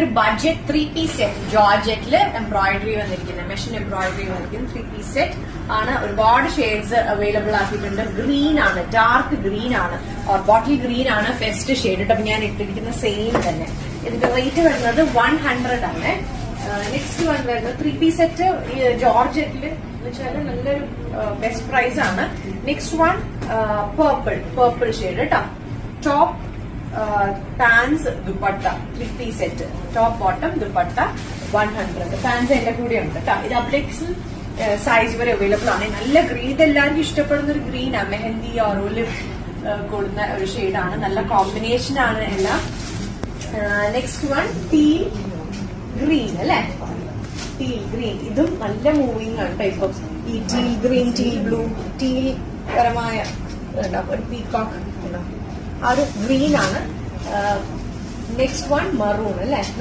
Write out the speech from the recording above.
ഒരു budget 3-piece set ജോർജറ്റില് embroidery വന്നിരിക്കുന്നത് machine embroidery വന്നിരിക്കുന്നത് 3-piece സെറ്റ് ആണ്. ഒരുപാട് ഷെയ്ഡ്സ് അവൈലബിൾ ആക്കിയിട്ടുണ്ട്. ഗ്രീൻ ആണ്, ഡാർക്ക് ഗ്രീൻ ആണ്, ബോട്ടിൽ ഗ്രീൻ ആണ് ഫെസ്റ്റ് ഷെയ്ഡ്. അപ്പൊ ഞാൻ ഇട്ടിരിക്കുന്ന സെയിം തന്നെ. ഇതിന്റെ റേറ്റ് വരുന്നത് 100 ആണ്. നെക്സ്റ്റ് വൺ വരുന്നത് 3-piece സെറ്റ് ജോർജറ്റില് എന്ന് വെച്ചാൽ നല്ലൊരു ബെസ്റ്റ് പ്രൈസ് ആണ്. നെക്സ്റ്റ് വൺ പേർപ്പിൾ ഷെയ്ഡ് കേട്ടോ. Top pants dupatta 3-piece set top bottom dupatta 100. Pants എന്റെ കൂടെ ഉണ്ട് കേട്ടോ. ഇത് അപ്ലെക്സ് സൈസ് വരെ അവൈലബിൾ ആണ്. നല്ല ഗ്രീൻ, ഇത് എല്ലാവർക്കും ഇഷ്ടപ്പെടുന്ന ഒരു ഗ്രീൻ ആണ്. മെഹന്തി ഓർ ഒലിവ് കൊടുന്ന ഒരു ഷെയ്ഡാണ്. നല്ല കോമ്പിനേഷൻ ആണ് എല്ലാം. നെക്സ്റ്റ് വൺ ടീൽ ഗ്രീൻ അല്ലെ, ടീൽ ഗ്രീൻ. ഇതും നല്ല മൂവിങ് ആണ് കേട്ടോ. ഇപ്പം ഈ teal green, teal blue, teal പരമായ ഒരു പീകോക്ക് ആ ഒരു ഗ്രീൻ ആണ്. നെക്സ്റ്റ് വൺ മറൂൺ അല്ലെ.